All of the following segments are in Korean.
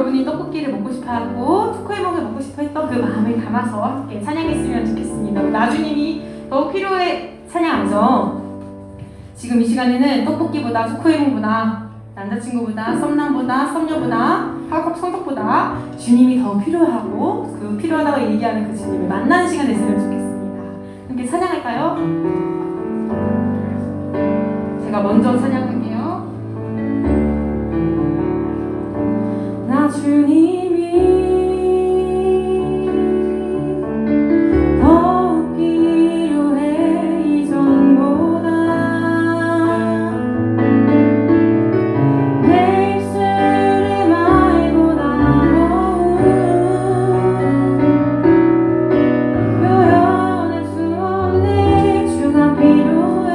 여러분이 떡볶이를 먹고 싶어하고 초코에몽을 먹고 싶어했던 그 마음을 담아서 함께 찬양했으면 좋겠습니다. 나주님이 더 필요해 찬양하죠. 지금 이 시간에는 떡볶이보다 초코에몽보다 남자친구보다 썸남보다 썸녀보다 학업 성적보다 주님이 더 필요하고 그 필요하다고 얘기하는 그 주님을 만나는 시간 됐으면 좋겠습니다. 함께 찬양할까요? 제가 먼저 찬양할게요. 나 주님이 더 필요해 이전보다 내 입술을 말보다 표현할 수 없는 주가 필요해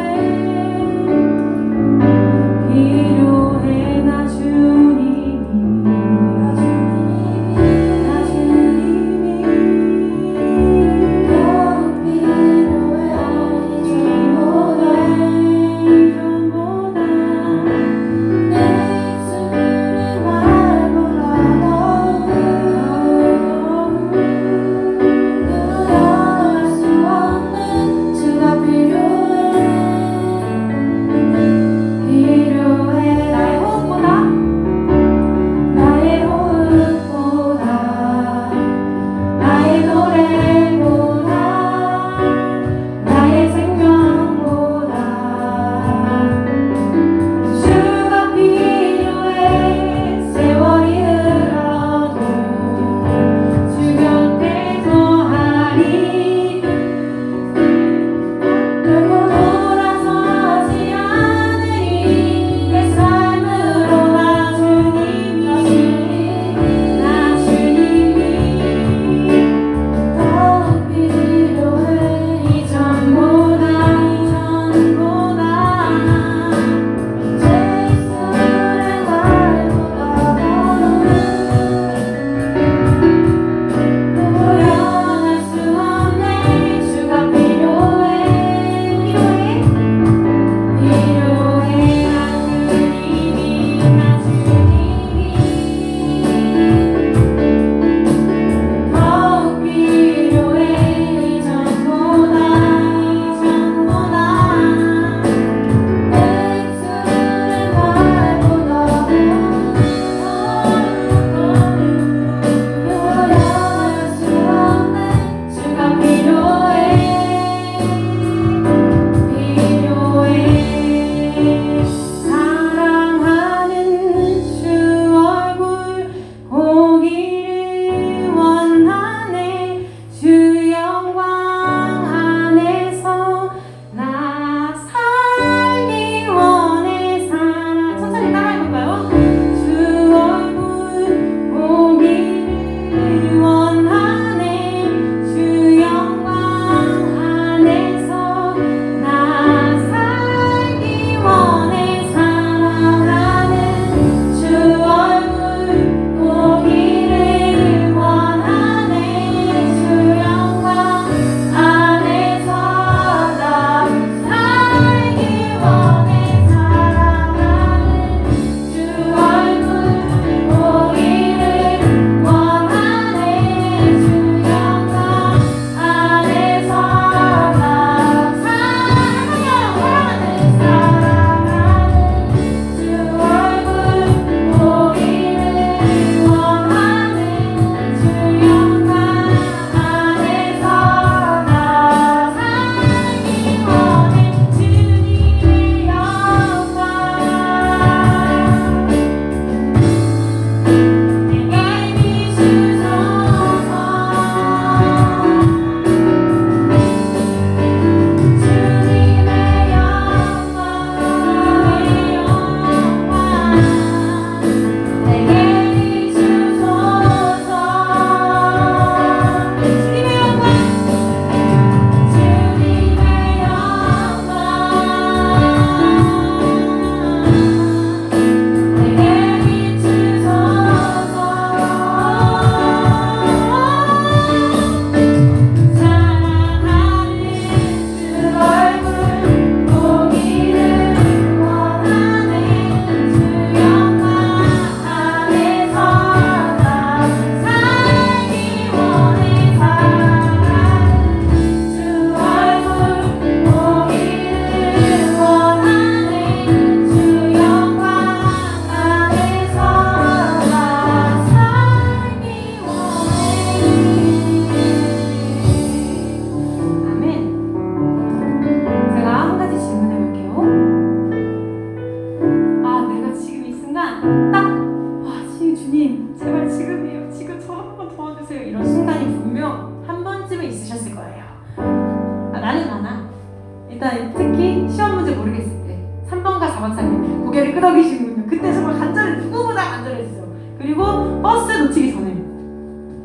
그리고 버스 놓치기 전에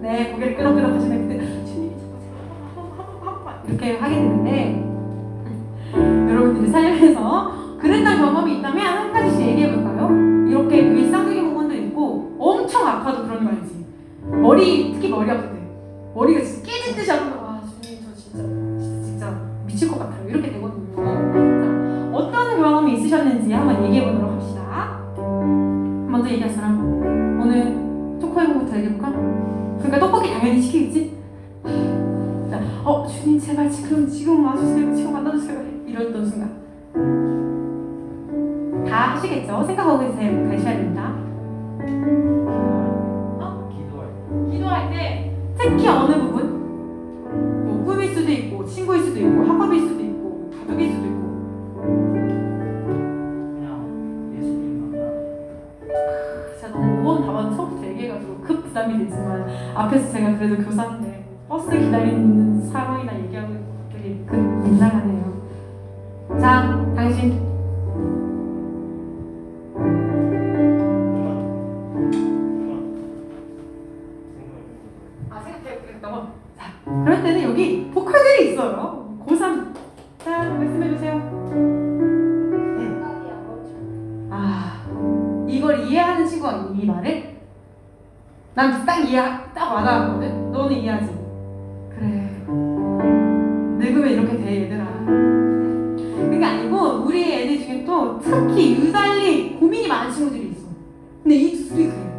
네 고개를 끄덕끄덕 하시는 그때 주님이 이렇게 하게 되는데 여러분들이 살면서 그랬던 경험이 있다면 한 가지씩 얘기해 볼까요? 이렇게 일상적인 부분도 있고 엄청 아파도 그런 거 알지? 머리 특히 머리 아플 때 머리가 진짜 깨질 듯이 아프면 아 주님 저 진짜 미칠 것 같아요 이렇게 되거든요. 자, 어떤 경험이 있으셨는지 한번 얘기해 보도록 합시다. 먼저 얘기할 사람 오늘 초코해보부터 얘기해볼까? 그러니까 떡볶이 당연히 시키겠지? 자, 주님 제발 지금 와주세요 지금 만나주세요 이랬던 순간 다 하시겠죠? 생각하고 계셔야 됩니다. 기도할 때 특히 어느 부분? 뭐 꿈일 수도 있고 친구일 수도 있고 학업일 수도 있고 가족일 수도 있고 그냥 예수님 만나. 제가 너무 5번 답안 처음부터 얘기해가지고 급 부담이 되지만 앞에서 제가 그래도 교사인데 버스 기다리는 상황이나 얘기하고 되게 급 민망하네요. 자, 당신 생각해보겠다고. 자, 그럴 때는 여기 보컬들이 있어요. 고3 자, 말씀해주세요. 이걸 이해하는 친구가 있니? 이 말을? 난 딱 와닿았거든? 너는 이해하지? 그래 늙으면 이렇게 돼 얘들아. 그게 아니고 우리 애들 중에 또 특히 유달리 고민이 많은 친구들이 있어. 근데 이 둘이 그래.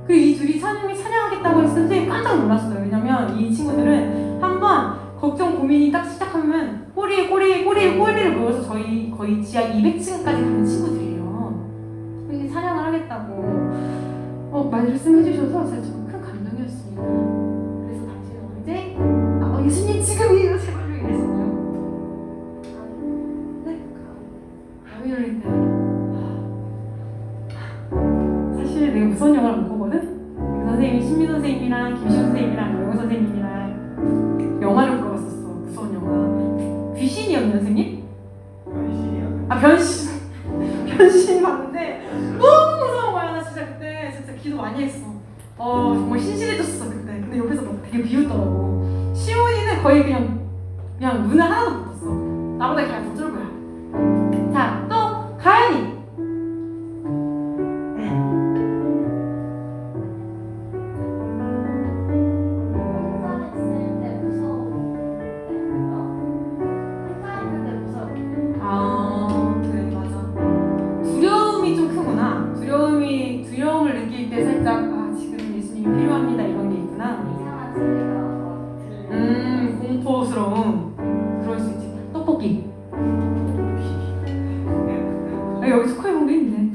그리고 이 둘이 찬양하겠다고 했을 때 깜짝 놀랐어요. 왜냐면 이 친구들은 한번 걱정 고민이 딱 시작하면 꼬리를 모여서 저희 거의 지하 200층까지 가는 친구들이에요. 이렇게 찬양을 하겠다고 말씀해 주셔서 제가 좀 큰 감동이었습니다. 그래서 당신은 언제 예수님 지금이에요 제발요 이랬었나요? 네? 아미노일 때 사실 내가 무서운 영화를 못 보거든? 그 선생님이 신미 선생님이랑 김시훈 선생님이랑 영어 선생님이랑 영화를 보러 갔었어. 무서운 영화 귀신이었나요 선생님? 변신이야. 변신 봤는데 너무 무서운 거야. 나 진짜 그때 진짜 기도 많이 했어. 정말 신실해졌어 그때. 근데 옆에서 막 되게 비웃더라고. 시온이는 거의 그냥 눈을 하나도 못 떴어. 나보다 그냥 더 쫄보야. 자, 또 가연이. 두려움을 느낄 때 살짝 지금 예수님이 필요합니다 이런 게 있구나. 공포스러움 그럴 수 있지. 떡볶이. 여기 스코어봉도 있네.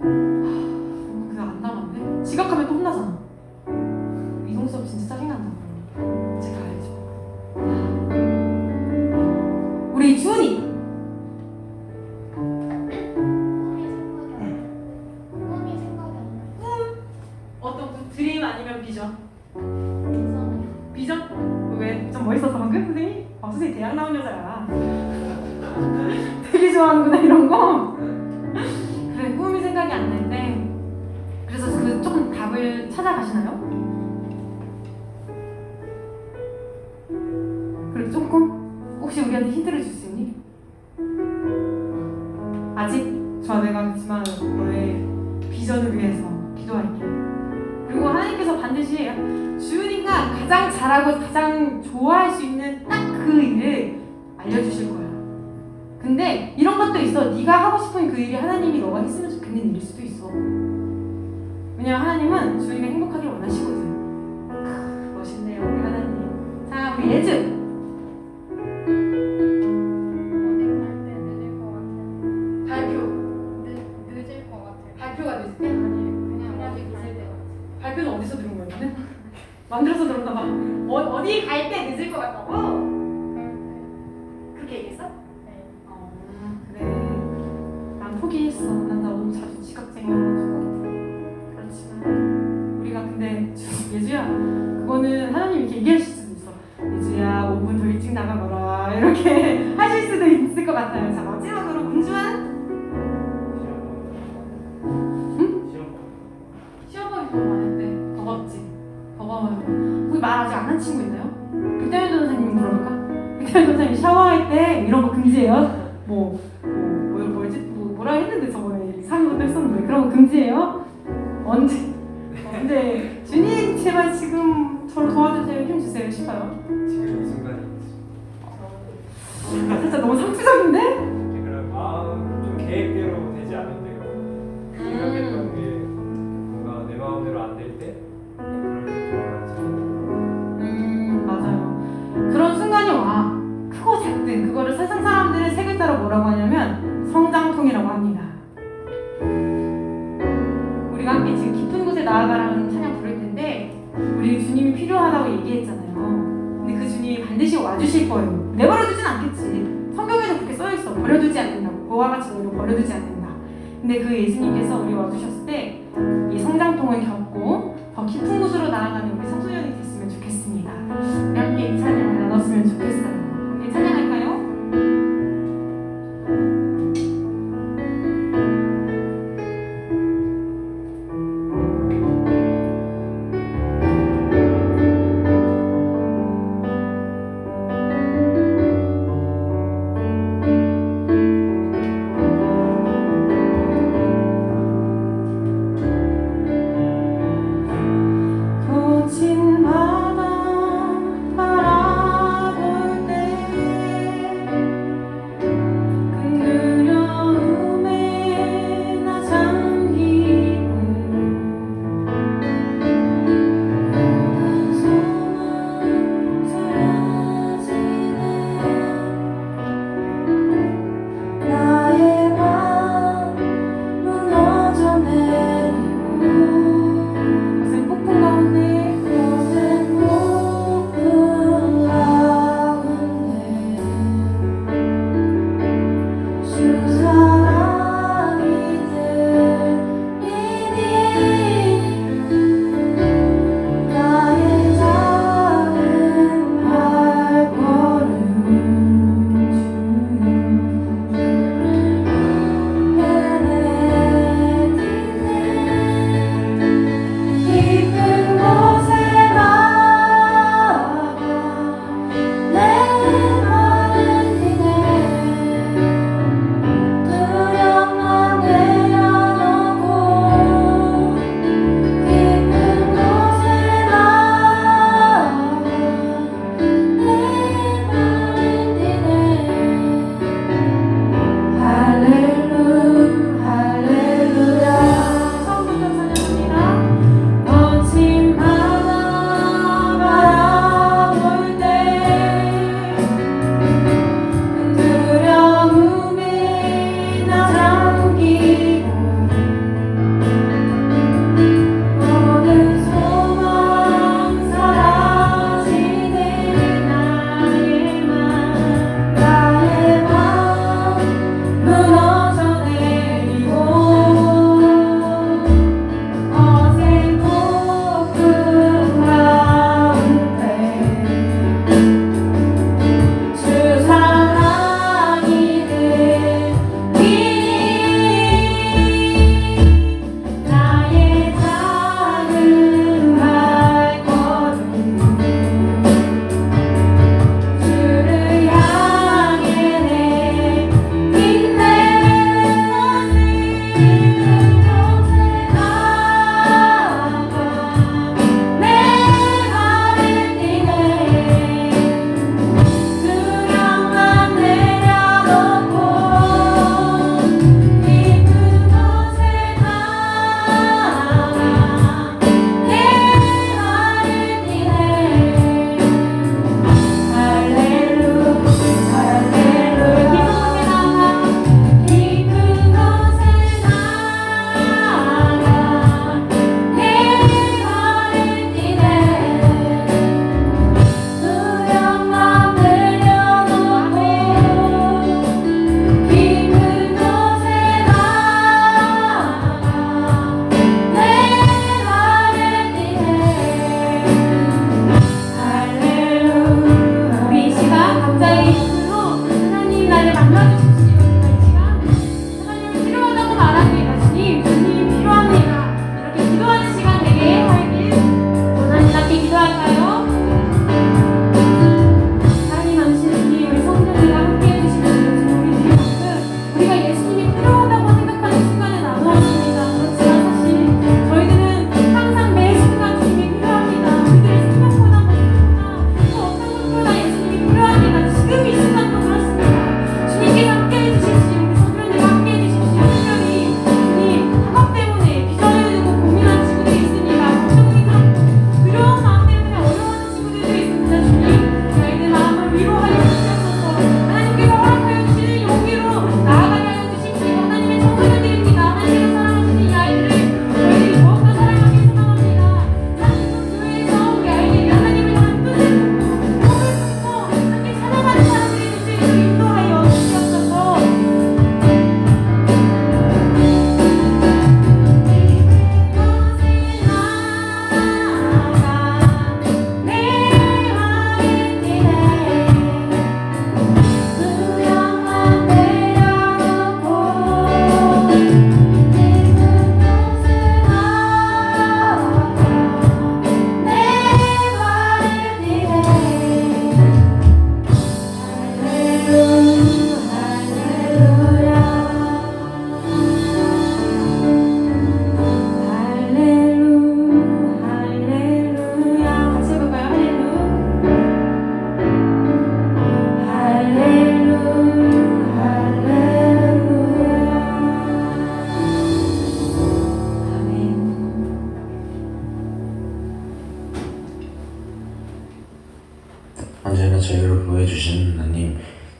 그거 안 남았네. 지각하면 또 혼나잖아. 이동 수업 진짜 짜증난다. 제가 알죠. 우리 주은이. 드림 아니면 비전? 비전? 왜? 좀 멋있어서 방금 선생님? 선생님 대학 나온 여자야. 되게 좋아하는구나 이런 거. 그래 꿈이 생각이 안 나는데 그래서 그 조금 답을 찾아가시나요? 그래 조금? 혹시 우리한테 힌트를 줄 수 있니? 아직? 좋아 내가 그렇지만 너의 비전을 위해서 기도할게. 그리고 하나님께서 반드시 주은이가 가장 잘하고 가장 좋아할 수 있는 딱 그 일을 알려주실 거야. 근데 이런 것도 있어. 네가 하고 싶은 그 일이 하나님이 너가 했으면 좋겠는 일일 수도 있어. 왜냐면 하나님은 주은이가 행복하길 원하시거든. 멋있네요 우리 하나님. 자 우리 예즈. 늦을 것 같아요. 발표가 늦을 때? 그냥 어디 갈 때. 발표는 어디서 들은 거야 너는? 만들어서 들었나 봐. 어디 갈 때 늦을 것 같다고? 그렇게 얘기했어? 네. 그래. 난 포기했어. 난 너무 자주 지각쟁이여가지고. 그렇지만 우리가 근데 예주야 그거는 하나님 이렇게 얘기하실 수도 있어. 예주야 5분 더 일찍 나가거라 이렇게 하실 수도 있을 것 같아요. 자 마지막으로 문주한. 아는 친구 있나요? 백다현 전도사님 물어볼까? 백다현 전도사님 샤워할 때 이런 거 금지예요. 뭐라 했는데 저번에 3일도 했었는데 그런 거 금지예요? 언제 주님 제발 지금 저를 도와주세요, 힘 주세요 싶어요. 지금 이 순간이 진짜 너무 상투적인데? 그런 마음 좀 계획대로 되지 않은데요. 생각했던 게 뭔가 내 마음대로 안 될 때 그럴 때좀 맞아요. 그런 순간이 와. 크고 작든 그거를 세상 사람들은 세 글자로 뭐라고 하냐면 성장통이라고 합니다. 우리가 함께 지금 깊은 곳에 나아가라는 찬양 부를 텐데 우리 주님이 필요하다고 얘기했잖아요. 근데 그 주님이 반드시 와주실 거예요. 내버려두진 않겠지. 성경에도 그렇게 써있어. 버려두지 않는다고. 그와 같이 너희를 버려두지 않는다. 근데 그 예수님께서 우리 와주셨을 때 이 성장통을 겪고 더 깊은 곳으로 나아가는 우리 청소년이 됐으면 좋겠습니다. 우리 함께 이 찬양을 나눴으면 좋겠어요. 함께 찬양할까요? 거친 바다 바라볼 때 그 두려움에 나 잠기고 모든 소망 사라지네 나의 맘 무너져 내리고 거센 폭풍 가운데 거센 폭풍 가운데 주 사랑이 들리니 나의 작은 발걸음 주를 깊은 곳에 나아가 내 마음을 뛰네 두렵만 내려놓고 깊은 곳에 나아가 내 마음을 뛰네 할렐루야 처음부터 찬양합니다. 거친 바다 바라볼 때 두려움에 나 잠기고 모든 소망 사라지네 나의 맘 무너져 내리고 거센 폭풍 가운데 주 사랑이 들리니 나의 작은 발걸음 주를 향해 내딛네 깊은 곳에 나아가 내 발을 뛰네 두려움만 내려놓고 깊은 곳에 나아가 내 발을 뛰네 할렐루야 깊은 곳에 나아가 내 발을 뛰네 두려움만 내려놓고 깊은 곳에 나아가 내 발을 뛰네 할렐루야 우리 이 시간 각자의 입술로 하나님 나를 만나주십시오. 이 시간 하나님을 필요하다고 말하기에 주님 필요합니다. 이렇게 기도하는 시간 되게 하길 원하는 함께 기도할까요?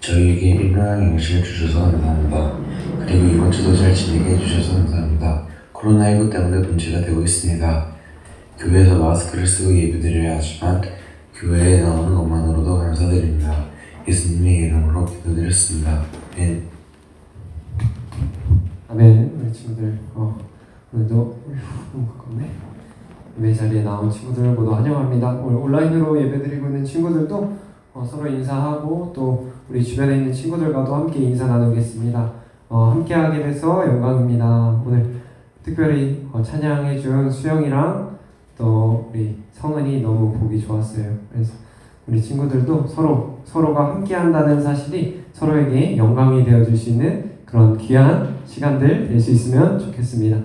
저희에게 일용할 양식을 주셔서 감사합니다. 그리고 이번 주도 잘 지내게 해주셔서 감사합니다. 코로나19 때문에 문제가 되고 있습니다. 교회에서 마스크를 쓰고 예배드려야 하지만 교회에 나오는 것만으로도 감사드립니다. 예수님의 이름으로 기도드렸습니다. 아멘. 아멘. 우리 친구들 오늘도 너무 가깝네. 예배 자리에 나온 친구들 모두 환영합니다. 오늘 온라인으로 예배드리고 있는 친구들도 서로 인사하고 또 우리 주변에 있는 친구들과도 함께 인사 나누겠습니다. 함께하게 돼서 영광입니다. 오늘 특별히 찬양해준 수영이랑 또 우리 성은이 너무 보기 좋았어요. 그래서 우리 친구들도 서로가 함께한다는 사실이 서로에게 영광이 되어줄 수 있는 그런 귀한 시간들 될 수 있으면 좋겠습니다.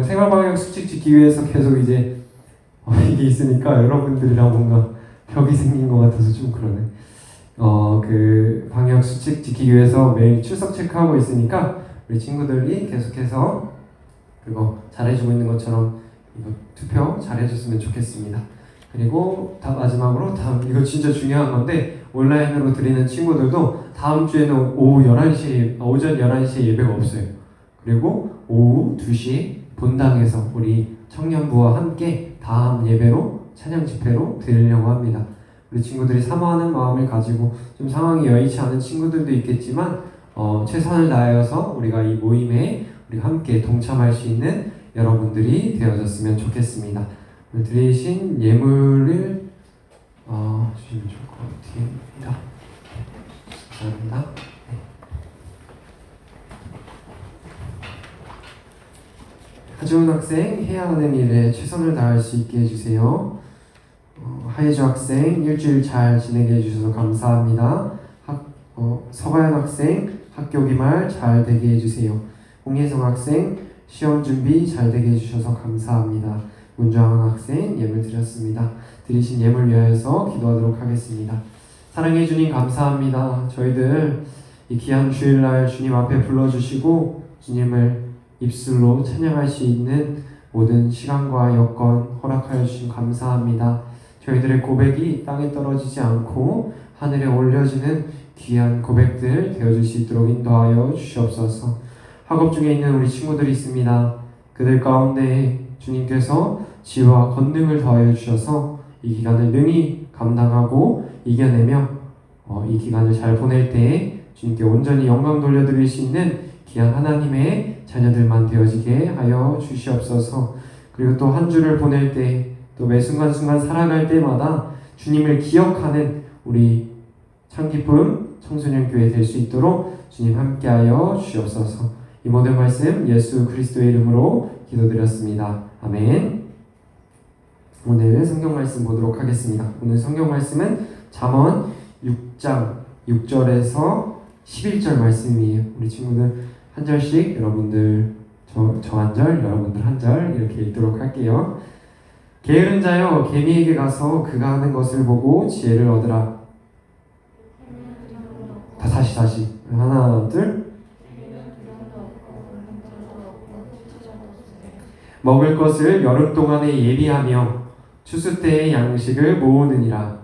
생활방역 수칙 지키기 위해서 계속 이제 이게 있으니까 여러분들이랑 뭔가 벽이 생긴 것 같아서 좀 그러네. 그 방역 수칙 지키기 위해서 매일 출석 체크하고 있으니까 우리 친구들이 계속해서 그거 잘해주고 있는 것처럼 이거 투표 잘해줬으면 좋겠습니다. 그리고 마지막으로 이거 진짜 중요한 건데 온라인으로 드리는 친구들도 다음 주에는 오전 11시에 예배가 없어요. 그리고 오후 2시에 본당에서 우리 청년부와 함께 다음 예배로 찬양 집회로 드리려고 합니다. 우리 친구들이 사모하는 마음을 가지고 좀 상황이 여의치 않은 친구들도 있겠지만 최선을 다하여서 우리가 이 모임에 우리가 함께 동참할 수 있는 여러분들이 되어졌으면 좋겠습니다. 오늘 드리신 예물을 주시면 좋을 것 같습니다. 감사합니다. 네. 하지훈 학생 해야 하는 일에 최선을 다할 수 있게 해주세요. 하예주 학생 일주일 잘 지내게 해주셔서 감사합니다. 서가연 학생 학교 기말 잘 되게 해주세요. 홍예성 학생 시험 준비 잘 되게 해주셔서 감사합니다. 문주환 학생 예물 드렸습니다. 드리신 예물 위하여서 기도하도록 하겠습니다. 사랑해 주님 감사합니다. 저희들 이 귀한 주일날 주님 앞에 불러주시고 주님을 입술로 찬양할 수 있는 모든 시간과 여건 허락하여 주신 감사합니다. 저희들의 고백이 땅에 떨어지지 않고 하늘에 올려지는 귀한 고백들 되어줄 수 있도록 인도하여 주시옵소서. 학업 중에 있는 우리 친구들이 있습니다. 그들 가운데 주님께서 지혜와 권능을 더하여 주셔서 이 기간을 능히 감당하고 이겨내며 이 기간을 잘 보낼 때에 주님께 온전히 영광 돌려드릴 수 있는 귀한 하나님의 자녀들만 되어지게 하여 주시옵소서. 그리고 또 한 주를 보낼 때 또 매 순간순간 살아갈 때마다 주님을 기억하는 우리 창기쁨 청소년교회 될 수 있도록 주님 함께하여 주시옵소서. 이 모든 말씀 예수 그리스도의 이름으로 기도드렸습니다. 아멘. 오늘 성경 말씀 보도록 하겠습니다. 오늘 성경 말씀은 잠언 6장 6절에서 11절 말씀이에요. 우리 친구들 한 절씩 여러분들 저 한 절, 여러분들 한 절 이렇게 읽도록 할게요. 게으른 자여 개미에게 가서 그가 하는 것을 보고 지혜를 얻으라. 다시 하나 둘. 먹을 것을 여름 동안에 예비하며 추수 때의 양식을 모으느니라.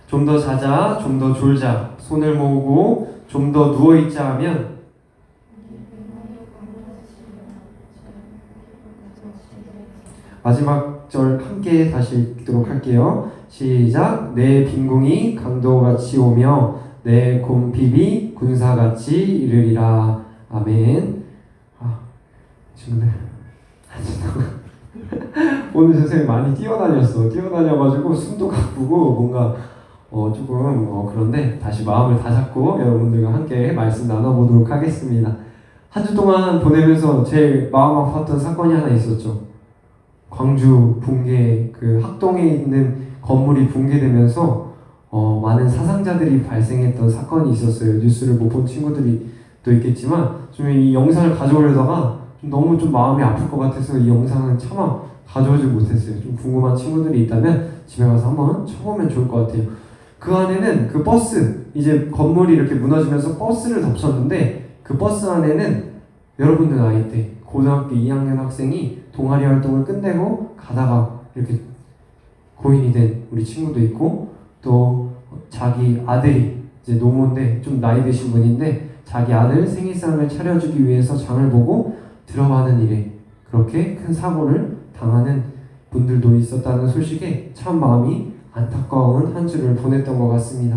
좀 더 자자, 좀 더 졸자, 손을 모으고 좀 더 누워있자 하면 마지막 절 함께 다시 읽도록 할게요. 시작. 내 빈궁이 강도같이 오며 내 곰핍이 군사같이 이르리라. 아멘. 친구들 오늘 선생님 많이 뛰어다녀가지고 숨도 가쁘고 뭔가 조금 그런데 다시 마음을 다잡고 여러분들과 함께 말씀 나눠보도록 하겠습니다. 한 주 동안 보내면서 제일 마음 아팠던 사건이 하나 있었죠. 광주 붕괴, 그 학동에 있는 건물이 붕괴되면서 많은 사상자들이 발생했던 사건이 있었어요. 뉴스를 못 본 친구들이 또 있겠지만 좀 이 영상을 가져오려다가 너무 좀 마음이 아플 것 같아서 이 영상은 차마 가져오지 못했어요. 좀 궁금한 친구들이 있다면 집에 가서 한번 쳐보면 좋을 것 같아요. 그 안에는 그 버스, 이제 건물이 이렇게 무너지면서 버스를 덮쳤는데 그 버스 안에는 여러분들 나이 때 고등학교 2학년 학생이 동아리 활동을 끝내고 가다가 이렇게 고인이 된 우리 친구도 있고, 또 자기 아들이 이제 노모인데 좀 나이 드신 분인데 자기 아들 생일상을 차려주기 위해서 장을 보고 들어가는 일에 그렇게 큰 사고를 당하는 분들도 있었다는 소식에 참 마음이 안타까운 한 주를 보냈던 것 같습니다.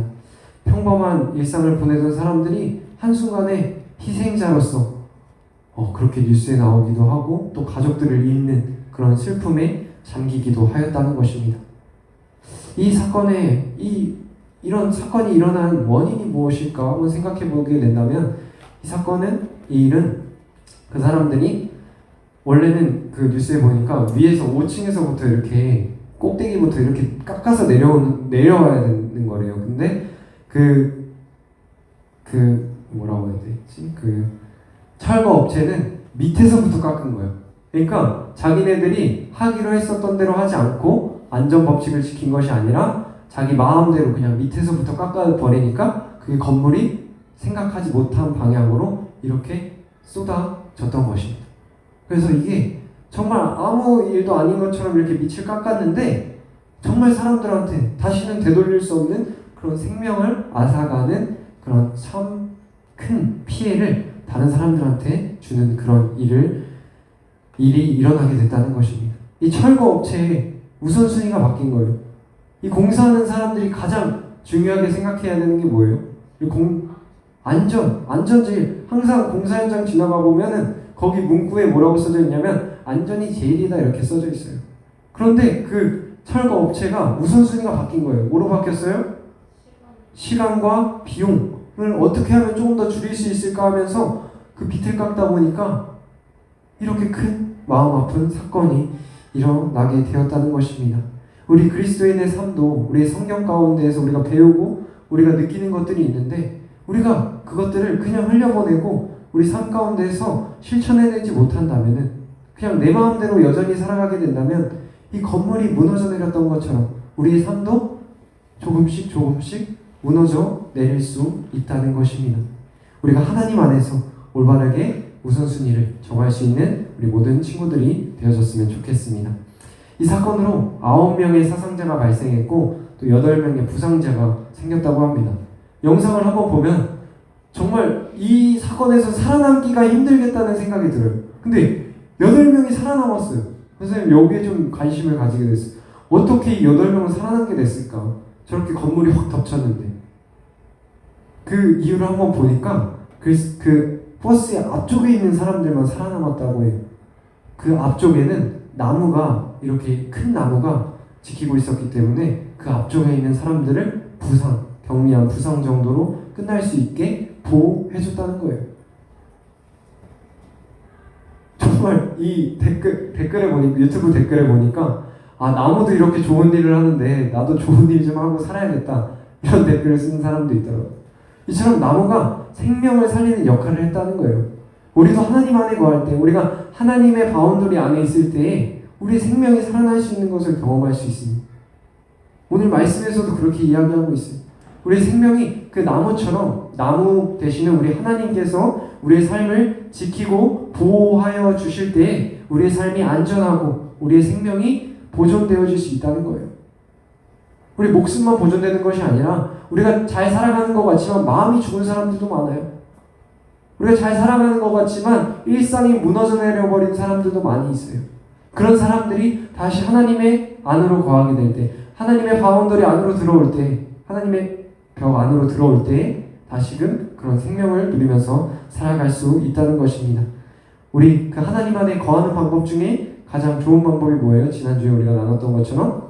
평범한 일상을 보내던 사람들이 한순간에 희생자로서 그렇게 뉴스에 나오기도 하고 또 가족들을 잃는 그런 슬픔에 잠기기도 하였다는 것입니다. 이 사건에 이런 사건이 일어난 원인이 무엇일까 한번 생각해 보게 된다면 이 일은 그 사람들이 원래는 그 뉴스에 보니까 위에서 5층에서부터 이렇게 꼭대기부터 이렇게 깎아서 내려와야 되는 거래요. 근데 그 뭐라고 해야 되지? 그 철거 업체는 밑에서부터 깎은 거예요. 그러니까 자기네들이 하기로 했었던 대로 하지 않고 안전 법칙을 지킨 것이 아니라 자기 마음대로 그냥 밑에서부터 깎아버리니까 그 건물이 생각하지 못한 방향으로 이렇게 쏟아졌던 것입니다. 그래서 이게 정말 아무 일도 아닌 것처럼 이렇게 밑을 깎았는데 정말 사람들한테 다시는 되돌릴 수 없는 그런 생명을 앗아가는 그런 참 큰 피해를 다른 사람들한테 주는 그런 일이 일어나게 됐다는 것입니다. 이 철거 업체의 우선순위가 바뀐 거예요. 이 공사하는 사람들이 가장 중요하게 생각해야 되는 게 뭐예요? 안전질. 항상 공사 현장 지나가 보면은 거기 문구에 뭐라고 써져 있냐면 안전이 제일이다 이렇게 써져 있어요. 그런데 그 철거 업체가 우선순위가 바뀐 거예요. 뭐로 바뀌었어요? 시간과 비용을 어떻게 하면 조금 더 줄일 수 있을까 하면서 그 빛을 깎다 보니까 이렇게 큰 마음 아픈 사건이 일어나게 되었다는 것입니다. 우리 그리스도인의 삶도 우리의 성경 가운데에서 우리가 배우고 우리가 느끼는 것들이 있는데 우리가 그것들을 그냥 흘려보내고 우리 삶 가운데에서 실천해내지 못한다면은 그냥 내 마음대로 여전히 살아가게 된다면 이 건물이 무너져 내렸던 것처럼 우리의 삶도 조금씩 무너져 내릴 수 있다는 것입니다. 우리가 하나님 안에서 올바르게 우선순위를 정할 수 있는 우리 모든 친구들이 되어졌으면 좋겠습니다. 이 사건으로 9명의 사상자가 발생했고 또 8명의 부상자가 생겼다고 합니다. 영상을 한번 보면 정말 이 사건에서 살아남기가 힘들겠다는 생각이 들어요. 근데 8명이 살아남았어요. 선생님 여기에 좀 관심을 가지게 됐어요. 어떻게 이 8명은 살아남게 됐을까? 저렇게 건물이 확 덮쳤는데 그 이유를 한번 보니까 그 버스의 앞쪽에 있는 사람들만 살아남았다고 해요. 그 앞쪽에는 나무가 이렇게 큰 나무가 지키고 있었기 때문에 그 앞쪽에 있는 사람들을 경미한 부상 정도로 끝날 수 있게 보호해줬다는 거예요. 정말 이 댓글에 보니까 유튜브 댓글에 보니까 나무도 이렇게 좋은 일을 하는데 나도 좋은 일 좀 하고 살아야겠다 이런 댓글을 쓰는 사람도 있더라고요. 이처럼 나무가 생명을 살리는 역할을 했다는 거예요. 우리도 하나님 안에 거할 때 우리가 하나님의 바운더리 안에 있을 때 우리 생명이 살아날 수 있는 것을 경험할 수 있습니다. 오늘 말씀에서도 그렇게 이야기하고 있어요. 우리 생명이 그 나무처럼 나무 대신에 우리 하나님께서 우리의 삶을 지키고 보호하여 주실 때 우리의 삶이 안전하고 우리의 생명이 보존되어질 수 있다는 거예요. 우리 목숨만 보존되는 것이 아니라 우리가 잘 살아가는 것 같지만 마음이 죽은 사람들도 많아요. 우리가 잘 살아가는 것 같지만 일상이 무너져 내려버린 사람들도 많이 있어요. 그런 사람들이 다시 하나님의 안으로 거하게 될 때, 하나님의 바운더리 안으로 들어올 때, 하나님의 벽 안으로 들어올 때 다시금 그런 생명을 누리면서 살아갈 수 있다는 것입니다. 우리 그 하나님 안에 거하는 방법 중에 가장 좋은 방법이 뭐예요? 지난주에 우리가 나눴던 것처럼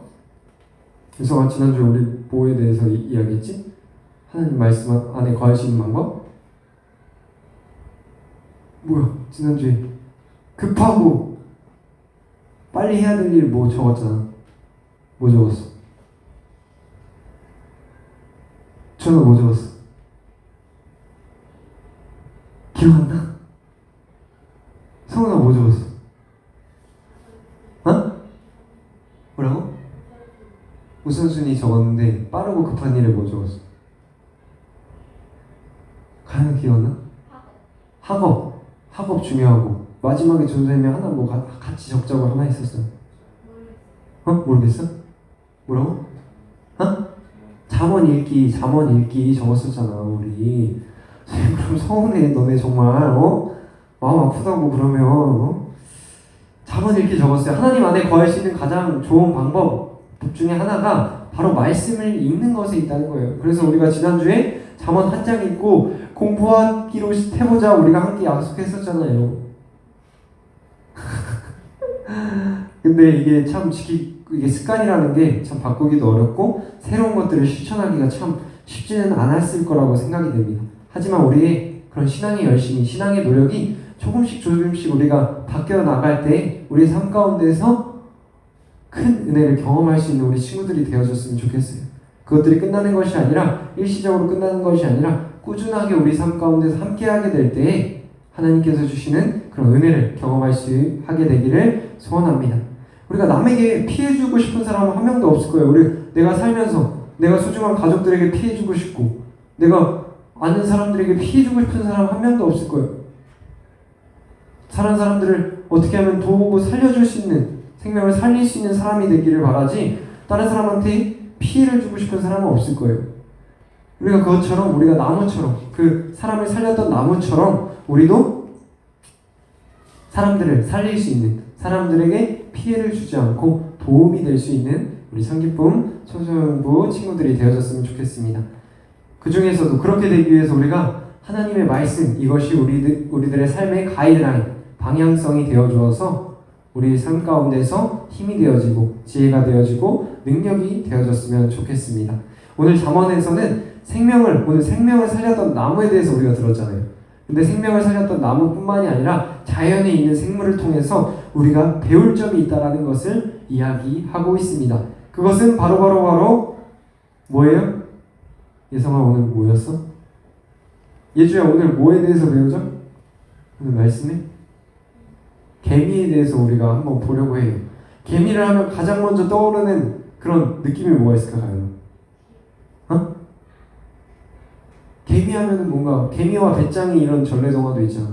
그래서 지난주에 우리 뭐에 대해서 이야기했지? 하나님 말씀 안에 거할 수 있는 방법? 뭐야? 지난주에 급하고 빨리 해야 될 일 뭐 적었잖아. 뭐 적었어? 저는 뭐 적었어? 기억 안 나? 성훈아 뭐 적었어? 뭐라고? 우선순위 적었는데 빠르고 급한 일에 뭐 적었어? 가연 기억나? 학업 중요하고 마지막에 전선생님이 하나 뭐 같이 적자고 하나 있었어요. 모르겠어? 뭐라고? 잠언 읽기 적었었잖아 우리. 그럼 서운해 너네 정말 마음 아프다고 그러면 잠언 읽기 적었어요. 하나님 안에 거할 수 있는 가장 좋은 방법 중에 하나가 바로 말씀을 읽는 것에 있다는 거예요. 그래서 우리가 지난주에 잠언 한 장 읽고 공부하기로 해보자 우리가 함께 약속했었잖아요. 근데 이게 참 이게 습관이라는 게 참 바꾸기도 어렵고 새로운 것들을 실천하기가 참 쉽지는 않았을 거라고 생각이 됩니다. 하지만 우리의 그런 신앙의 열심이, 신앙의 노력이 조금씩 우리가 바뀌어 나갈 때 우리의 삶 가운데서 큰 은혜를 경험할 수 있는 우리 친구들이 되어줬으면 좋겠어요. 그것들이 끝나는 것이 아니라 일시적으로 끝나는 것이 아니라 꾸준하게 우리 삶 가운데서 함께하게 될 때에 하나님께서 주시는 그런 은혜를 경험할 수 하게 되기를 소원합니다. 우리가 남에게 피해주고 싶은 사람은 한 명도 없을 거예요. 내가 살면서 내가 소중한 가족들에게 피해주고 싶고 내가 아는 사람들에게 피해주고 싶은 사람 한 명도 없을 거예요. 사는 사람들을 어떻게 하면 도우고 살려줄 수 있는, 생명을 살릴 수 있는 사람이 되기를 바라지 다른 사람한테 피해를 주고 싶은 사람은 없을 거예요. 우리가 그것처럼 우리가 나무처럼 그 사람을 살렸던 나무처럼 우리도 사람들을 살릴 수 있는, 사람들에게 피해를 주지 않고 도움이 될 수 있는 우리 성기쁨 청소년부 친구들이 되어졌으면 좋겠습니다. 그 중에서도 그렇게 되기 위해서 우리가 하나님의 말씀, 이것이 우리들의 삶의 가이드라인, 방향성이 되어주어서 우리 삶 가운데서 힘이 되어지고 지혜가 되어지고 능력이 되어졌으면 좋겠습니다. 오늘 잠언에서는 오늘 생명을 살렸던 나무에 대해서 우리가 들었잖아요. 근데 생명을 살렸던 나무뿐만이 아니라 자연에 있는 생물을 통해서 우리가 배울 점이 있다는 것을 이야기하고 있습니다. 그것은 바로 뭐예요? 예성아 오늘 뭐였어? 예주야 오늘 뭐에 대해서 배우죠? 오늘 말씀에? 개미에 대해서 우리가 한번 보려고 해요. 개미를 하면 가장 먼저 떠오르는 그런 느낌이 뭐가 있을까 가요? 개미 하면은 뭔가 개미와 배짱이 이런 전래동화도 있잖아.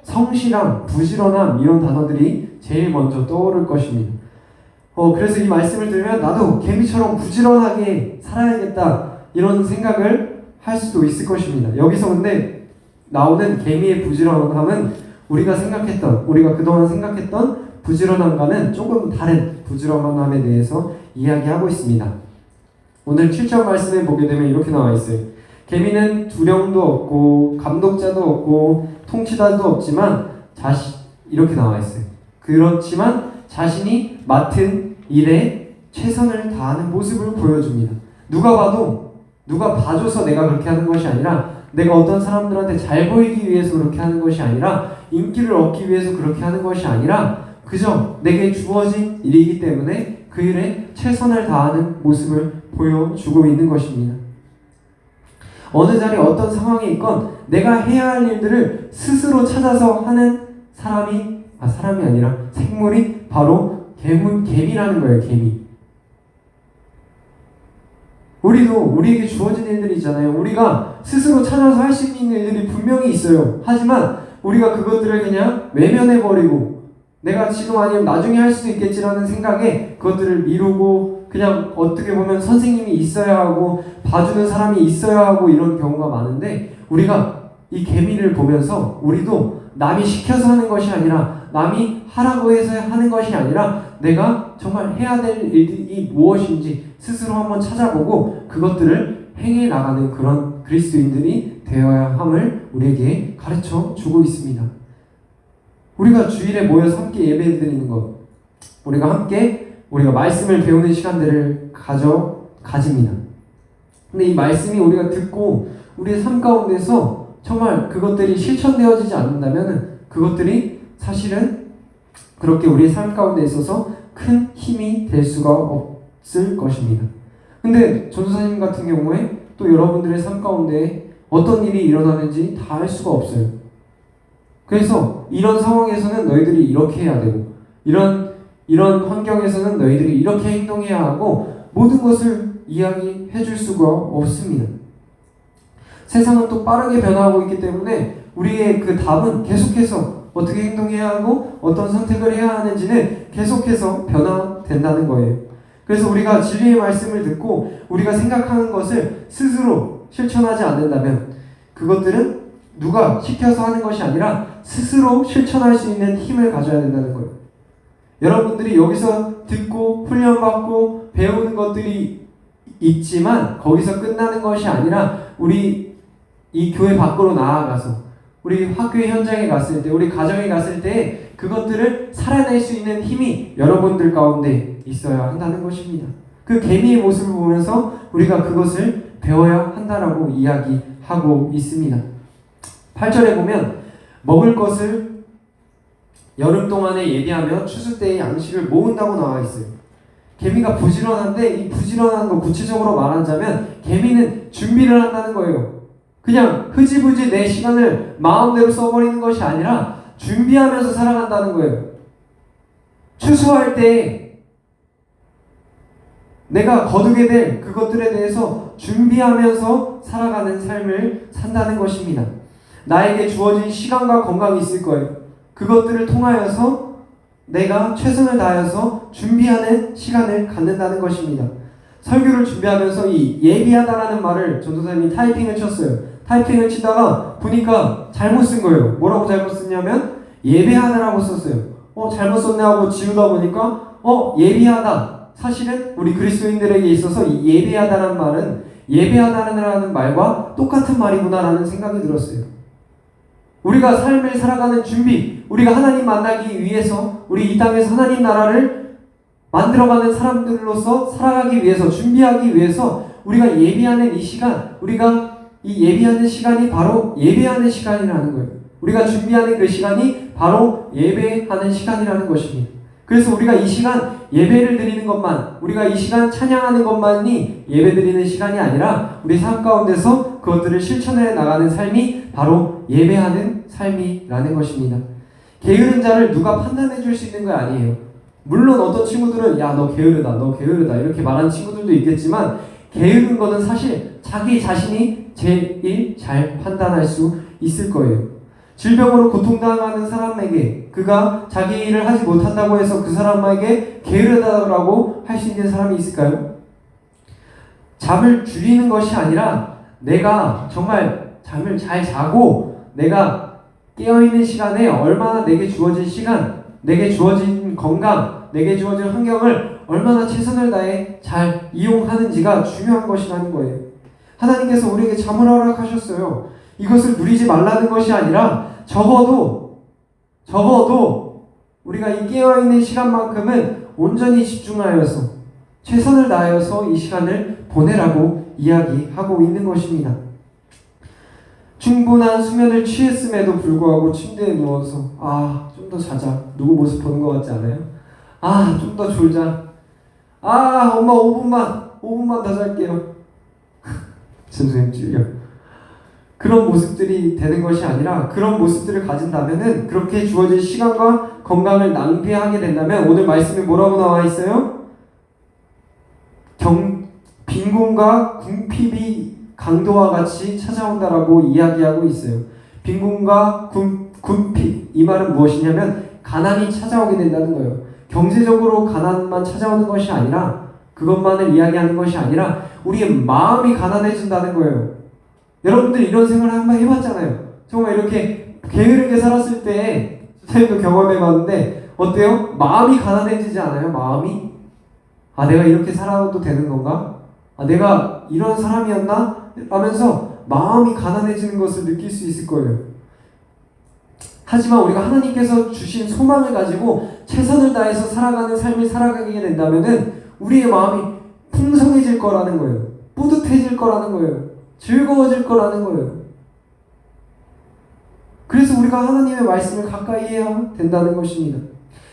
성실함, 부지런함 이런 단어들이 제일 먼저 떠오를 것입니다. 그래서 이 말씀을 들으면 나도 개미처럼 부지런하게 살아야겠다 이런 생각을 할 수도 있을 것입니다. 여기서 근데 나오는 개미의 부지런함은 우리가 그동안 생각했던 부지런함과는 조금 다른 부지런함에 대해서 이야기하고 있습니다. 오늘 7절 말씀에 보게 되면 이렇게 나와 있어요. 개미는 두령도 없고 감독자도 없고 통치자도 없지만 이렇게 나와 있어요. 그렇지만 자신이 맡은 일에 최선을 다하는 모습을 보여줍니다. 누가 봐줘서 내가 그렇게 하는 것이 아니라 내가 어떤 사람들한테 잘 보이기 위해서 그렇게 하는 것이 아니라 인기를 얻기 위해서 그렇게 하는 것이 아니라 그저 내게 주어진 일이기 때문에 그 일에 최선을 다하는 모습을 보여주고 있는 것입니다. 어느 자리 어떤 상황에 있건 내가 해야 할 일들을 스스로 찾아서 하는 사람이 아니라 생물이 바로 개미라는 거예요. 개미. 우리에게 주어진 일들이 있잖아요. 우리가 스스로 찾아서 할 수 있는 일들이 분명히 있어요. 하지만 우리가 그것들을 그냥 외면해버리고 내가 지금 아니면 나중에 할 수도 있겠지라는 생각에 그것들을 미루고 그냥 어떻게 보면 선생님이 있어야 하고 봐주는 사람이 있어야 하고 이런 경우가 많은데 우리가 이 개미를 보면서 우리도 남이 시켜서 하는 것이 아니라 남이 하라고 해서 하는 것이 아니라 내가 정말 해야 될 일이 무엇인지 스스로 한번 찾아보고 그것들을 행해 나가는 그런 그리스도인들이 되어야 함을 우리에게 가르쳐 주고 있습니다. 우리가 주일에 모여서 함께 예배 드리는 것, 우리가 말씀을 배우는 시간들을 가집니다. 근데 이 말씀이 우리가 듣고 우리의 삶 가운데서 정말 그것들이 실천되어지지 않는다면 그것들이 사실은 그렇게 우리의 삶 가운데 있어서 큰 힘이 될 수가 없을 것입니다. 근데 전도사님 같은 경우에 또 여러분들의 삶 가운데 어떤 일이 일어나는지 다 알 수가 없어요. 그래서 이런 상황에서는 너희들이 이렇게 해야 되고 이런 환경에서는 너희들이 이렇게 행동해야 하고 모든 것을 이야기해 줄 수가 없습니다. 세상은 또 빠르게 변화하고 있기 때문에 우리의 그 답은 계속해서 어떻게 행동해야 하고 어떤 선택을 해야 하는지는 계속해서 변화된다는 거예요. 그래서 우리가 진리의 말씀을 듣고 우리가 생각하는 것을 스스로 실천하지 않는다면 그것들은 누가 시켜서 하는 것이 아니라 스스로 실천할 수 있는 힘을 가져야 된다는 거예요. 여러분들이 여기서 듣고 훈련받고 배우는 것들이 있지만 거기서 끝나는 것이 아니라 우리 이 교회 밖으로 나아가서 우리 학교 현장에 갔을 때 우리 가정에 갔을 때 그것들을 살아낼 수 있는 힘이 여러분들 가운데 있어야 한다는 것입니다. 그 개미의 모습을 보면서 우리가 그것을 배워야 한다라고 이야기하고 있습니다. 8절에 보면 먹을 것을 여름 동안에 예비하며 추수 때의 양식을 모은다고 나와 있어요. 개미가 부지런한데 이 부지런한 거 구체적으로 말하자면 개미는 준비를 한다는 거예요. 그냥 흐지부지 내 시간을 마음대로 써버리는 것이 아니라 준비하면서 살아간다는 거예요. 추수할 때 내가 거두게 될 그것들에 대해서 준비하면서 살아가는 삶을 산다는 것입니다. 나에게 주어진 시간과 건강이 있을 거예요. 그것들을 통하여서 내가 최선을 다해서 준비하는 시간을 갖는다는 것입니다. 설교를 준비하면서 이 예비하다라는 말을 전도사님이 타이핑을 쳤어요. 타이핑을 치다가 보니까 잘못 쓴 거예요. 뭐라고 잘못 썼냐면 예배하다라고 썼어요. 잘못 썼네 하고 지우다 보니까 예비하다. 사실은 우리 그리스도인들에게 있어서 이 예배하다라는 말은 예배하다라는 말과 똑같은 말이구나라는 생각이 들었어요. 우리가 삶을 살아가는 준비, 우리가 하나님 만나기 위해서 우리 이 땅에서 하나님 나라를 만들어가는 사람들로서 살아가기 위해서 준비하기 위해서 우리가 예비하는 이 시간, 우리가 이 예비하는 시간이 바로 예배하는 시간이라는 거예요. 우리가 준비하는 그 시간이 바로 예배하는 시간이라는 것입니다. 그래서 우리가 이 시간 예배를 드리는 것만, 우리가 이 시간 찬양하는 것만이 예배 드리는 시간이 아니라 우리 삶 가운데서 그것들을 실천해 나가는 삶이 바로 예배하는 삶이라는 것입니다. 게으른 자를 누가 판단해 줄 수 있는 거 아니에요. 물론 어떤 친구들은 야 너 게으르다 너 게으르다 이렇게 말하는 친구들도 있겠지만 게으른 거는 사실 자기 자신이 제일 잘 판단할 수 있을 거예요. 질병으로 고통당하는 사람에게 그가 자기 일을 하지 못한다고 해서 그 사람에게 게으르다라고 할 수 있는 사람이 있을까요? 잠을 줄이는 것이 아니라 내가 정말 잠을 잘 자고 내가 깨어있는 시간에 얼마나 내게 주어진 시간, 내게 주어진 건강, 내게 주어진 환경을 얼마나 최선을 다해 잘 이용하는지가 중요한 것이라는 거예요. 하나님께서 우리에게 잠을 허락하셨어요. 이것을 누리지 말라는 것이 아니라 적어도 우리가 이 깨어있는 시간만큼은 온전히 집중하여서 최선을 다하여서 이 시간을 보내라고 이야기하고 있는 것입니다. 충분한 수면을 취했음에도 불구하고 침대에 누워서 좀 더 자자. 누구 모습 보는 것 같지 않아요? 좀 더 졸자. 엄마 5분만 더 잘게요. 선생님 찔려. 그런 모습들이 되는 것이 아니라 그런 모습들을 가진다면은 그렇게 주어진 시간과 건강을 낭비하게 된다면 오늘 말씀에 뭐라고 나와 있어요? 빈곤과 궁핍이 강도와 같이 찾아온다라고 이야기하고 있어요. 빈곤과 궁핍 이 말은 무엇이냐면 가난이 찾아오게 된다는 거예요. 경제적으로 가난만 찾아오는 것이 아니라 그것만을 이야기하는 것이 아니라 우리의 마음이 가난해진다는 거예요. 여러분들 이런 생활을 한번 해봤잖아요. 정말 이렇게 게으르게 살았을 때 선생님도 경험해봤는데 어때요? 마음이 가난해지지 않아요? 마음이? 내가 이렇게 살아도 되는 건가? 내가 이런 사람이었나? 하면서 마음이 가난해지는 것을 느낄 수 있을 거예요. 하지만 우리가 하나님께서 주신 소망을 가지고 최선을 다해서 살아가는 삶을 살아가게 된다면은 우리의 마음이 풍성해질 거라는 거예요. 뿌듯해질 거라는 거예요. 즐거워질 거라는 거예요. 그래서 우리가 하나님의 말씀을 가까이 해야 된다는 것입니다.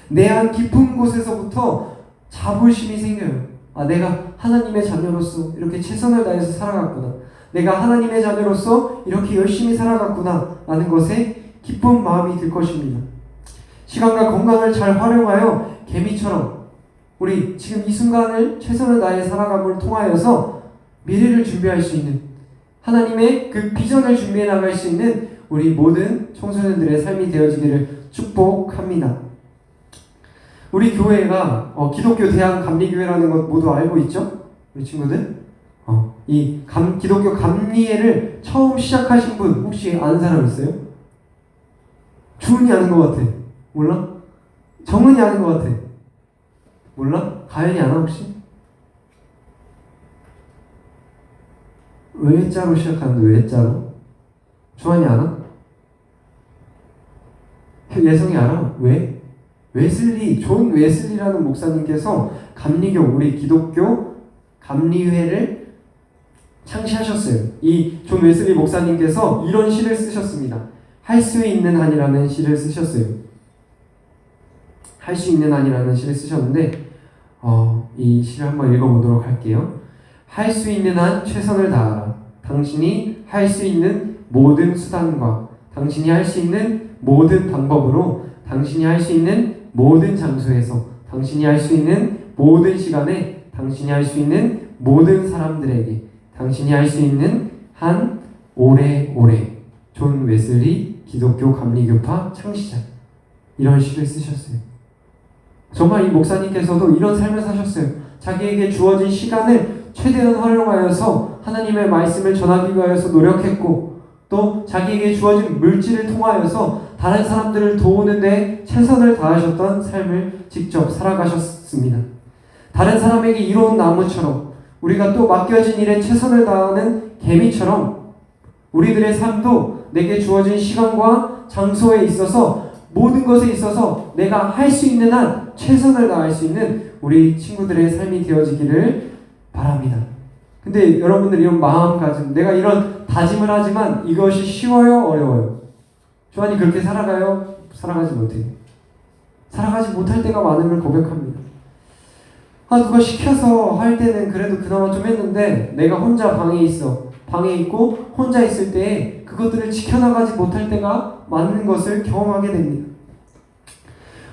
내 안 깊은 곳에서부터 자부심이 생겨요. 내가 하나님의 자녀로서 이렇게 최선을 다해서 살아갔구나. 내가 하나님의 자녀로서 이렇게 열심히 살아갔구나 라는 것에 기쁜 마음이 들 것입니다. 시간과 건강을 잘 활용하여 개미처럼 우리 지금 이 순간을 최선을 다해 살아감을 통하여서 미래를 준비할 수 있는 하나님의 그 비전을 준비해 나갈 수 있는 우리 모든 청소년들의 삶이 되어지기를 축복합니다. 우리 교회가 기독교 대한 감리교회라는 것 모두 알고 있죠? 우리 친구들? 기독교 감리회를 처음 시작하신 분 혹시 아는 사람 있어요? 주은이 아는 것 같아. 몰라? 정은이 아는 것 같아. 몰라? 가연이 아나 혹시? 외자로 시작하는데 외자로? 주한이 아나? 예성이 알아? 왜? 웨슬리, 존 웨슬리라는 목사님께서 감리교, 우리 기독교 감리회를 창시하셨어요. 이 존 웨슬리 목사님께서 이런 시를 쓰셨습니다. 할 수 있는 한이라는 시를 쓰셨어요. 할 수 있는 한이라는 시를 쓰셨는데 이 시를 한번 읽어보도록 할게요. 할 수 있는 한 최선을 다하라. 당신이 할 수 있는 모든 수단과 당신이 할 수 있는 모든 방법으로 당신이 할 수 있는 모든 장소에서 당신이 할 수 있는 모든 시간에 당신이 할 수 있는 모든 사람들에게 당신이 할 수 있는 한 오래오래. 존 웨슬리 기독교 감리교파 창시자. 이런 시를 쓰셨어요. 정말 이 목사님께서도 이런 삶을 사셨어요. 자기에게 주어진 시간을 최대한 활용하여서 하나님의 말씀을 전하기 위하여서 노력했고, 또 자기에게 주어진 물질을 통하여서 다른 사람들을 도우는 데 최선을 다하셨던 삶을 직접 살아가셨습니다. 다른 사람에게 이로운 나무처럼 우리가 또 맡겨진 일에 최선을 다하는 개미처럼 우리들의 삶도 내게 주어진 시간과 장소에 있어서 모든 것에 있어서 내가 할 수 있는 한 최선을 다할 수 있는 우리 친구들의 삶이 되어지기를 바랍니다. 근데 여러분들 이런 마음가짐, 내가 이런 다짐을 하지만 이것이 쉬워요? 어려워요? 조한이 그렇게 살아가요? 살아가지 못해요. 살아가지 못할 때가 많음을 고백합니다. 누가 시켜서 할 때는 그래도 그나마 좀 했는데 내가 혼자 방에 있고 혼자 있을 때 그것들을 지켜나가지 못할 때가 많은 것을 경험하게 됩니다.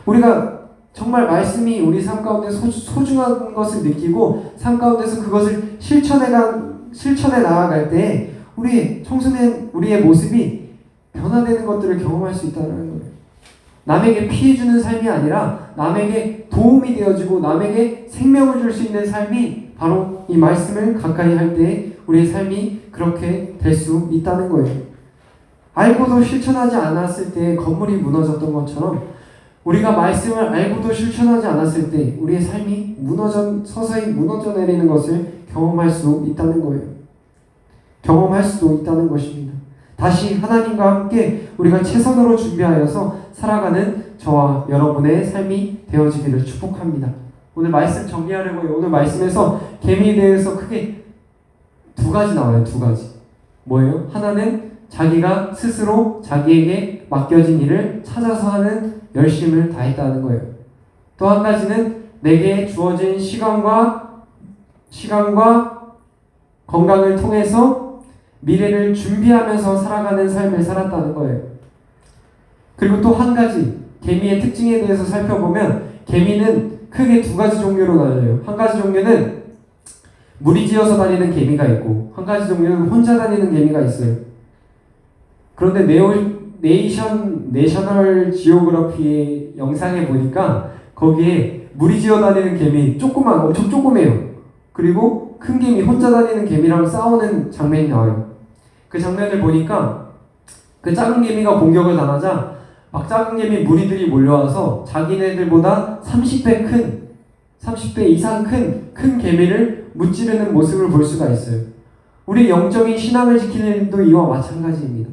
우리가 정말 말씀이 우리 삶 가운데 소중한 것을 느끼고 삶 가운데서 그것을 실천해 나아갈 때 우리의 청소년 우리의 모습이 변화되는 것들을 경험할 수 있다는 거예요. 남에게 피해주는 삶이 아니라 남에게 도움이 되어지고 남에게 생명을 줄 수 있는 삶이 바로 이 말씀을 가까이 할 때 우리의 삶이 그렇게 될 수 있다는 거예요. 알고도 실천하지 않았을 때 건물이 무너졌던 것처럼 우리가 말씀을 알고도 실천하지 않았을 때 우리의 삶이 서서히 무너져 내리는 것을 경험할 수 있다는 거예요. 경험할 수도 있다는 것입니다. 다시 하나님과 함께 우리가 최선으로 준비하여서 살아가는 저와 여러분의 삶이 되어지기를 축복합니다. 오늘 말씀 정리하려고 해요. 오늘 말씀에서 개미에 대해서 크게 두 가지 나와요. 두 가지. 뭐예요? 하나는 자기가 스스로 자기에게 맡겨진 일을 찾아서 하는 열심을 다했다는 거예요. 또 한 가지는 내게 주어진 시간과 건강을 통해서 미래를 준비하면서 살아가는 삶을 살았다는 거예요. 그리고 또 한 가지, 개미의 특징에 대해서 살펴보면 개미는 크게 두 가지 종류로 나뉘어요. 한 가지 종류는 무리지어서 다니는 개미가 있고 한 가지 종류는 혼자 다니는 개미가 있어요. 그런데 내셔널 지오그래피의 영상에 보니까 거기에 무리지어 다니는 개미 엄청 조그매요. 그리고 큰 개미, 혼자 다니는 개미랑 싸우는 장면이 나와요. 그 장면을 보니까 그 작은 개미가 공격을 당하자 막 작은 개미 무리들이 몰려와서 자기네들보다 30배 이상 큰 개미를 무찌르는 모습을 볼 수가 있어요. 우리 영적인 신앙을 지키는 일도 이와 마찬가지입니다.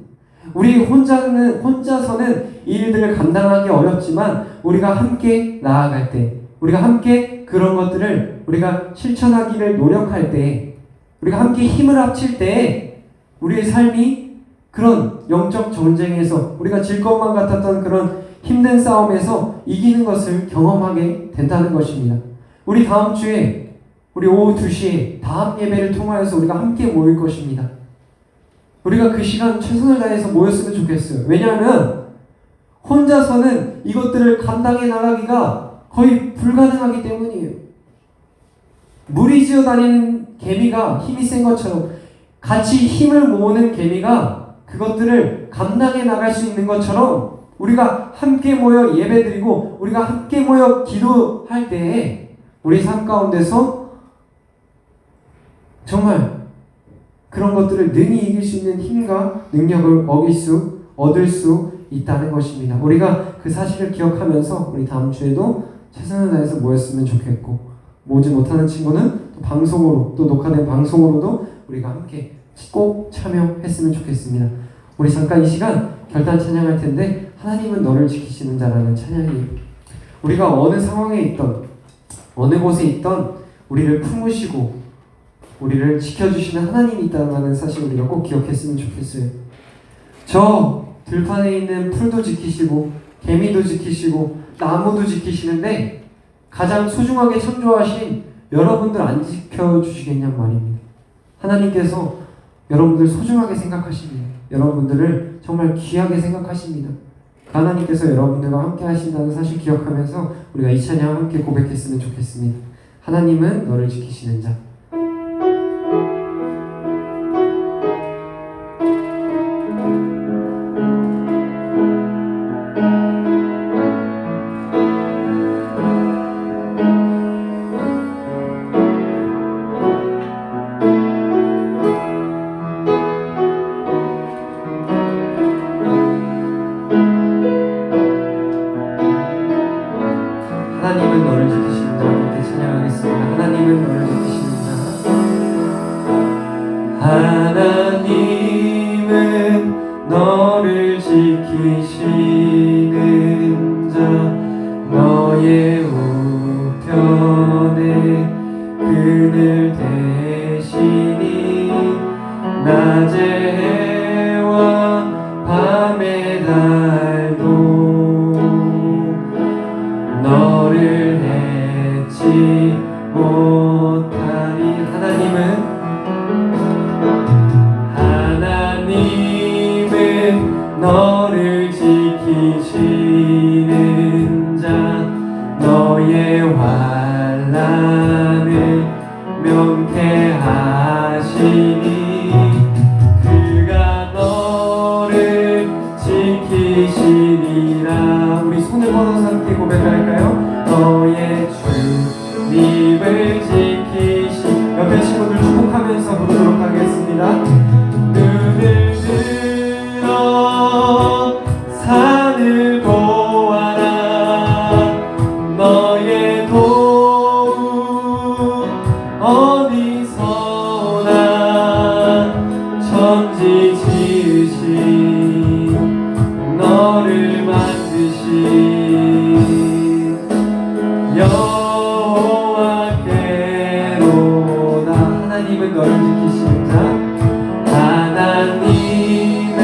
우리 혼자서는 이 일들을 감당하기 어렵지만 우리가 함께 나아갈 때, 우리가 함께 그런 것들을 우리가 실천하기를 노력할 때, 우리가 함께 힘을 합칠 때 우리의 삶이 그런 영적 전쟁에서 우리가 질 것만 같았던 그런 힘든 싸움에서 이기는 것을 경험하게 된다는 것입니다. 우리 다음 주에 우리 오후 2시에 다음 예배를 통하여서 우리가 함께 모일 것입니다. 우리가 그 시간 최선을 다해서 모였으면 좋겠어요. 왜냐하면 혼자서는 이것들을 감당해 나가기가 거의 불가능하기 때문이에요. 무리지어 다니는 개미가 힘이 센 것처럼 같이 힘을 모으는 개미가 그것들을 감당해 나갈 수 있는 것처럼 우리가 함께 모여 예배드리고 우리가 함께 모여 기도할 때에 우리 삶 가운데서 정말 그런 것들을 능히 이길 수 있는 힘과 능력을 얻을 수 있다는 것입니다. 우리가 그 사실을 기억하면서 우리 다음 주에도 최선을 다해서 모였으면 좋겠고, 모지 못하는 친구는 또 방송으로, 또 녹화된 방송으로도 우리가 함께 꼭 참여했으면 좋겠습니다. 우리 잠깐 이 시간 결단 찬양할 텐데, 하나님은 너를 지키시는 자라는 찬양이에요. 우리가 어느 상황에 있던, 어느 곳에 있던 우리를 품으시고 우리를 지켜주시는 하나님이 있다는 사실 우리가 꼭 기억했으면 좋겠어요. 저 들판에 있는 풀도 지키시고 개미도 지키시고 나무도 지키시는데 가장 소중하게 창조하신 여러분들 안 지켜주시겠냔 말입니다. 하나님께서 여러분들 소중하게 생각하십니다. 여러분들을 정말 귀하게 생각하십니다. 하나님께서 여러분들과 함께 하신다는 사실 기억하면서 우리가 이 찬양 함께 고백했으면 좋겠습니다. 하나님은 너를 지키시는 자. 하나님은 너를 지키시는 자. 함께 찬양하겠습니다. 하나님은 너를 지키시는 자. 하나님은 너를 지키시는 자. 너의 우편에 그늘 대시니 낮의 해와 밤의 달도 너를 해치 못하리. 하나님은 너를 지키시는 자. 너의 환난을 명쾌하시니 그가 너를 지키시리라. 우리 손을 뻗어서 함께 고백할까요? 너의 주님을 지키시. 옆에 친구들 축복하면서 부르도록 하겠습니다. 눈을 들어 산을 보아라. 너의 도움 어디서나 천지 지으신 너를 만드신 여호와께로다. 하나님은 너를 지키시는 자. 하나님은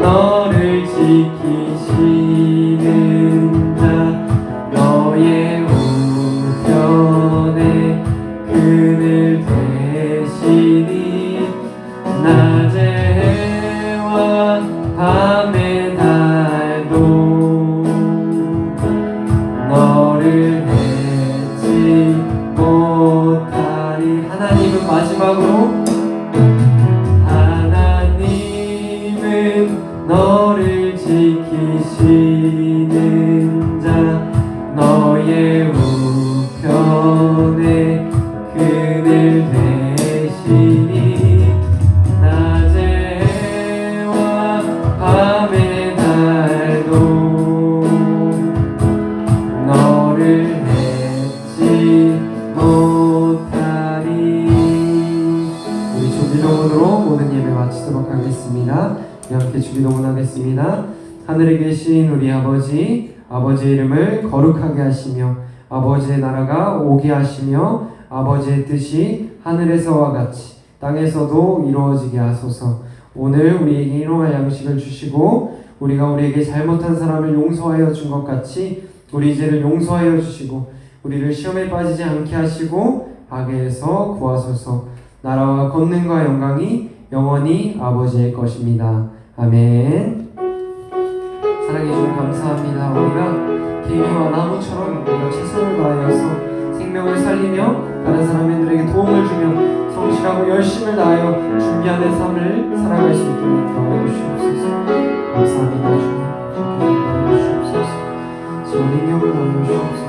너를 지키시는 자. 너의 우편에 그늘 대시니 낮의 해와 밤의 달도 너를 해치 못하리. 하나님은 마지막으로 하나님은 너를 지키시는 자. 너의 우편에 그늘 대시니 낮의 해와 밤의 달도 너를 해치 못하리. 우리 주기도문으로 모든 예배 마치도록 하겠습니다. 함께 주기도문 하겠습니다. 하늘에 계신 우리 아버지, 아버지의 이름을 거룩하게 하시며 아버지의 나라가 오게 하시며 아버지의 뜻이 하늘에서와 같이 땅에서도 이루어지게 하소서. 오늘 우리에게 일용할 양식을 주시고 우리가 우리에게 잘못한 사람을 용서하여 준 것 같이 우리 죄를 용서하여 주시고 우리를 시험에 빠지지 않게 하시고 악에서 구하소서. 나라와 권능과 영광이 영원히 아버지의 것입니다. 아멘. 사랑해 주님 감사합니다. 우리가 개미와 나무처럼 우리가 최선을 다하여서 생명을 살리며 다른 사람들에게 도움을 주며 성실하고 열심을 다하여 준비하는 삶을 살아갈 수 있도록 도와주시옵소서. 감사합니다 주님. 주옵소서. 성령님 나누시옵소서.